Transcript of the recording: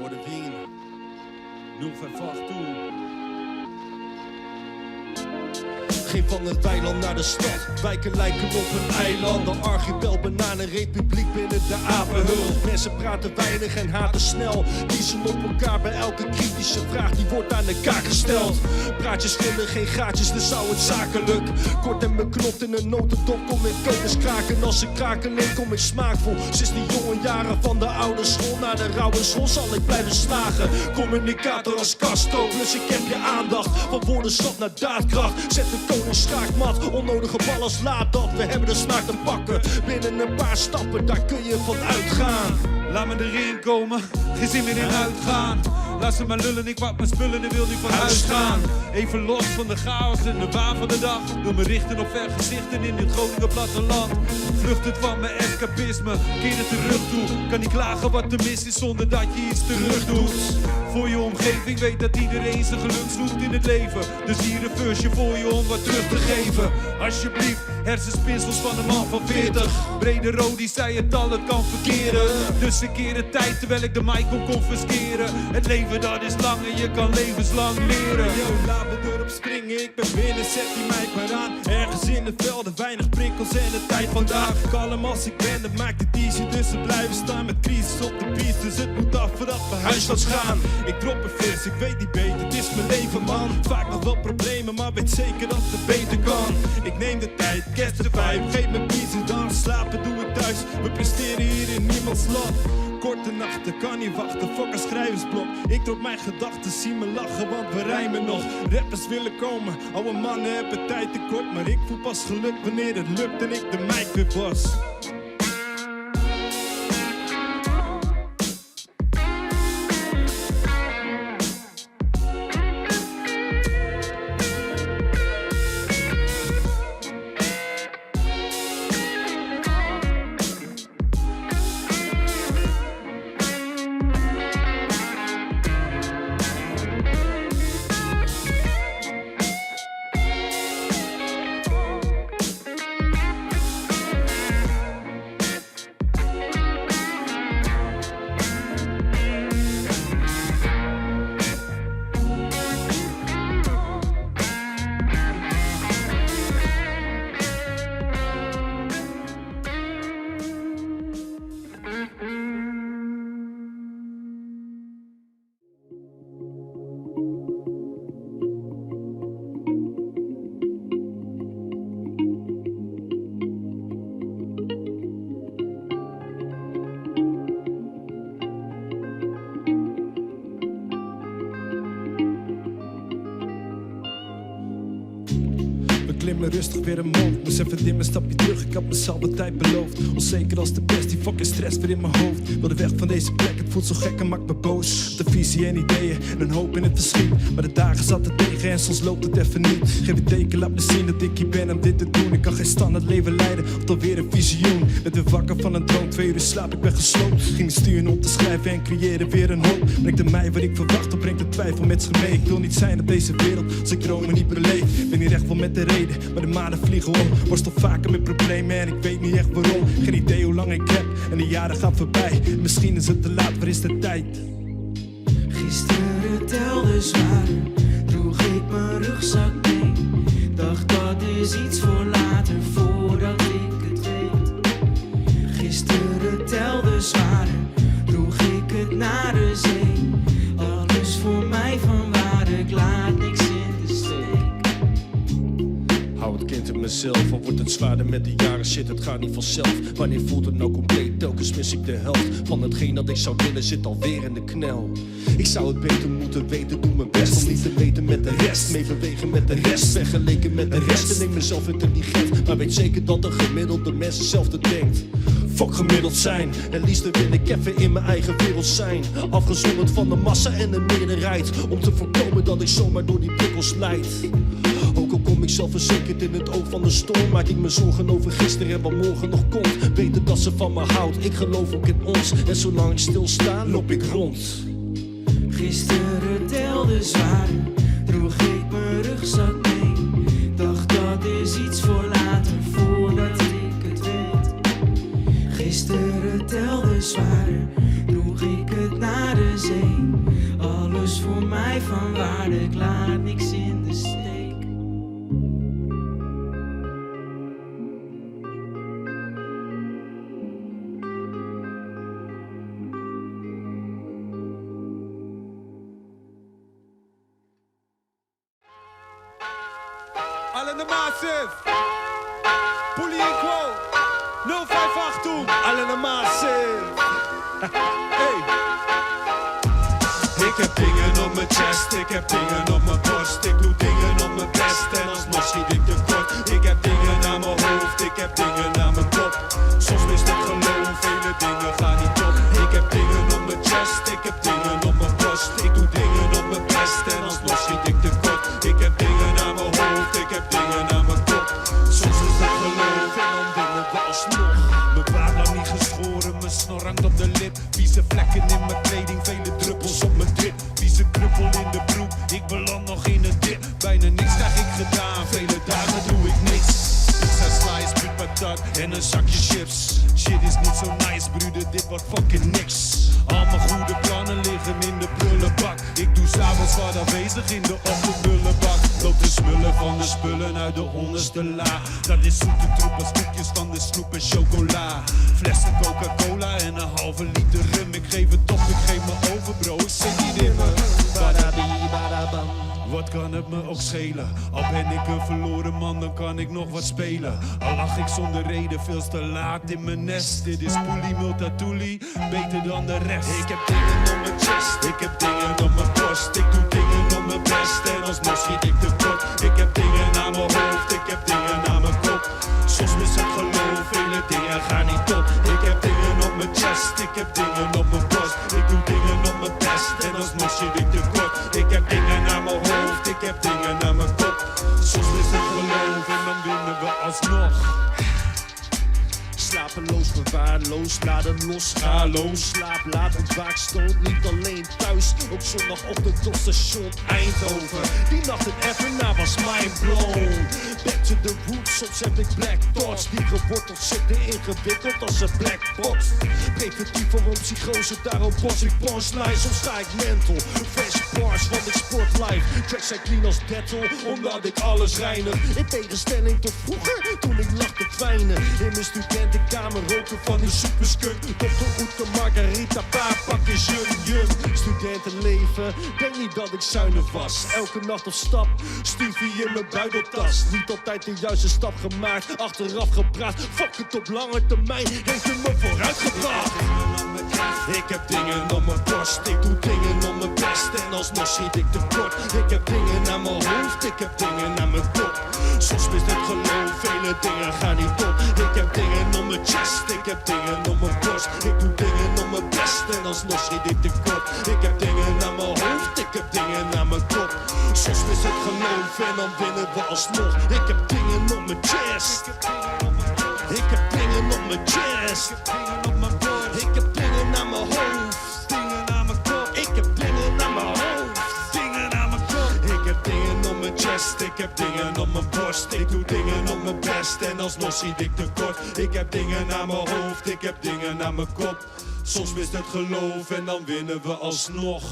hoorde Wien 058 toe. Ging van het weiland naar de stad, wijken lijken op een eiland. De archipel bananenrepubliek binnen de apenhul. Mensen praten weinig en haten snel, kiezen op elkaar bij elke kritische vraag die wordt aan de kaak gesteld. Praatjes vinden geen gaatjes, dus zou het zakelijk. Kort en beknopt in een notendop kom ik kokers kraken. Als ik kraken in kom ik smaakvol. Sinds die jonge jaren van de oude school naar de rauwe school zal ik blijven slagen. Communicator als Castro, dus ik heb je aandacht. Van woordenschap naar daadkracht, zet de koning schaakmat. Onnodige ballers laat dat, we hebben de smaak te pakken. Binnen een paar stappen, daar kun je van uitgaan. Laat me erin komen, geen zin meer in uitgaan. Laat ze maar lullen, ik pak mijn spullen en wil nu van huis gaan. Even los van de chaos en de waan van de dag. Wil me richten op vergezichten in dit Groningen platteland. Vluchtend van mijn escapisme, keer het terug toe. Kan niet klagen wat er mis is zonder dat je iets terug doet. Voor je omgeving, weet dat iedereen zijn geluk zoekt in het leven. Dus hier een versje voor je om wat terug te geven. Alsjeblieft, hersenspinsels van een man van 40. Brede Rodi zei het al, het kan verkeren. Dus een keer de tijd terwijl ik de mic kon confisceren. Het leven dat is lang en je kan levenslang leren. Yo, laat me erop springen, ik ben binnen, zet die mic maar aan. Ergens in de velden, weinig prikkels en de tijd vandaag. Kalm als ik ben, dat maakt het easy, dus we blijven staan met crisis op de beat. Dus het moet af voordat we huiswaarts gaan. Ik drop een vers, ik weet niet beter, het is mijn leven man. Vaak nog wel problemen, maar weet zeker dat het beter kan. Ik neem de tijd, catch de vibe, geef me peace en dan slapen doe ik thuis. We presteren hier in niemands land. Korte nachten, kan niet wachten, fuck een schrijversblok. Ik drop mijn gedachten, zie me lachen, want we rijmen nog. Rappers willen komen, oude mannen hebben tijd tekort. Maar ik voel pas geluk wanneer het lukt en ik de mic weer bos. Klimmen rustig weer omhoog, moest even dimmen, een stapje terug, ik had mezelf wat tijd beloofd. Onzeker als de pest, die fucking stress weer in mijn hoofd. Wil de weg van deze plek, het voelt zo gek en maakt me boos. De visie en ideeën en een hoop in het verschiet. Maar de dagen zaten tegen en soms loopt het even niet. Geef een teken, laat me zien dat ik hier ben om dit te doen. Ik kan geen standaard leven leiden, of dan weer een visioen. Met weer wakker van een droom, 2 uur slaap, ik ben gesloopt. Ging de sturen om te schrijven en creëren weer een hoop. Brengt de mij wat ik verwacht, of brengt de twijfel met zich mee. Ik wil niet zijn op deze wereld, als ik dromen niet beleef. Ben hier echt wel met de reden, maar de maanden vliegen om. Worstel vaker met problemen en ik weet niet echt waarom. Geen idee hoe lang ik heb en de jaren gaan voorbij. Misschien is het te laat, waar is de tijd? Gisteren telde zwaarder, droeg ik mijn rugzak mee. Dacht dat is iets voor later, voordat ik het weet. Gisteren telde zwaarder, droeg ik het naar de zee. Alles voor mij van waarde, ik laat niks in de steek. Hou het kind in mezelf, al wordt het zwaarder met de jaren, shit, het gaat niet vanzelf. Wanneer voelt het nou compleet? Telkens mis ik de helft van hetgeen dat ik zou willen, zit alweer in de knel. Ik zou het beter moeten weten, doe mijn best om niet te weten met de rest. Mee bewegen met de rest, vergeleken met de rest. En ik mezelf intelligent, maar weet zeker dat de gemiddelde mens hetzelfde denkt. Fuck gemiddeld zijn, en liefst wil ik even in mijn eigen wereld zijn. Afgezonderd van de massa en de meerderheid, om te voorkomen dat ik zomaar door die prikkels leid. Ook al kom ik zelfverzekerd in het oog van de storm, maak ik me zorgen over gisteren en wat morgen nog komt. Weten dat ze van me houdt, ik geloof ook in ons. En zolang ik stilsta, loop ik rond. Gisteren telde zwaarder, droeg ik mijn rugzak mee. Dacht dat is iets voor later, voordat ik het weet. Gisteren telde zwaarder, droeg ik het naar de zee. Alles voor mij van waarde, ik laat niks in de steek. Allen de Massive, Pulli en Quo, 058 toen. Allen de Massive. Hey. Ik heb dingen op mijn chest, ik heb dingen op mijn borst. Ik doe dingen op mijn best en alsnog schiet ik tekort. Ik heb dingen aan mijn hoofd, ik heb dingen aan mijn kop. Soms mist ik geloof, vele dingen gaan niet op. Ik heb dingen op mijn chest, ik heb dingen op mijn borst. Ik doe dingen op mijn best en alsnog schiet ik tekort. Ik heb dingen aan mijn hoofd, ik heb dingen aan mijn kop. Soms mist ik geloof en dan winnen we alsnog. Mijn baard lang niet geschoren, mijn snor hangt op de lip. Vieze vlekken in mijn kleding, vele druppels op mijn drip. Vieze kruppel in de broek, ik beland nog in een dip. Bijna niks krijg ik gedaan, vele dagen doe ik niks. Pizza slice, puur patat en een zakje chips. Shit is niet zo nice, broeder, dit wordt fucking niks. Al mijn goede plannen liggen in de prullenbak. Ik doe s'avonds wat afwezig in de ochtendbullenbak. Loop de smullen van de spullen uit de onderste la. Dat is zoete troep als koekjes van de snoep en chocola. Flessen Coca-Cola en een halve liter rum. Ik geef het op, ik geef me over bro, ik zit niet in me. Badabi, badabam. Wat kan het me ook schelen? Al ben ik een verloren man, dan kan ik nog wat spelen. Al lach ik zonder reden, veel te laat in mijn nest. Dit is Pulli Multatuli, beter dan de rest. Ik heb dingen op mijn chest, ik heb dingen op mijn borst. Ik doe dingen op mijn best en alsnog schiet ik tekort. Ik heb dingen aan mijn hoofd, ik heb dingen aan mijn kop. Soms mis het geloof, vele dingen gaan niet op. Ik heb dingen op mijn chest, ik heb dingen op mijn borst. Ik doe dingen op mijn best en alsnog schiet ik tekort. Ik heb dingen aan mijn hoofd, ik heb dingen aan mijn kop. Soms mis het geloof en dan winnen we alsnog. Slapeloos, verwaarloos, laden los, ga los. Slaap laat, ontwaak stoot, niet alleen thuis. Op zondagochtend op station Eindhoven. Die nacht in Evenaar was mind blown. Back to the roots, soms heb ik black thoughts. Die geworteld zitten ingewikkeld als een black box. Preventief voor een psychose, daarom pas ik punchline. Soms sta ik mental, fresh bars, want ik sport life. Tracks zijn clean als Dettel, omdat ik alles reinig. In tegenstelling tot vroeger, toen ik lag te kwijnen. In mijn studentenkamer roken van die superskunk. Dr. Oetke, Margarita, paar pakjes jum. Studentenleven, denk niet dat ik zuinig was. Elke nacht op stap, stufie in mijn buideltas. Niet altijd de juiste stap gemaakt, achteraf gepraat. Fuck het, op lange termijn heeft het me vooruit gebracht. Ik heb dingen op mijn borst, ik doe dingen op mijn best en alsnog schiet ik tekort. Ik heb dingen aan mijn hoofd, ik heb dingen aan mijn kop. Soms mist het geloof, vele dingen gaan niet op. Ik heb dingen op mijn chest, ik heb dingen op mijn borst. Ik doe dingen op mijn best en alsnog schiet ik tekort. Ik heb dingen aan mijn hoofd, ik heb dingen aan mijn kop. Soms mist het geloof en dan winnen we alsnog. Ik heb dingen op mijn chest. Ik heb dingen op mijn chest. Ik heb dingen aan mijn hoofd. Dingen aan mijn kop. Ik heb dingen aan mijn hoofd. Dingen aan mijn kop. Ik heb dingen op mijn chest. Ik heb dingen op mijn borst. Ik doe dingen op mijn best en alsnog schiet ik tekort. Ik heb dingen aan mijn hoofd. Ik heb dingen aan mijn kop. Soms mist het geloof en dan winnen we alsnog.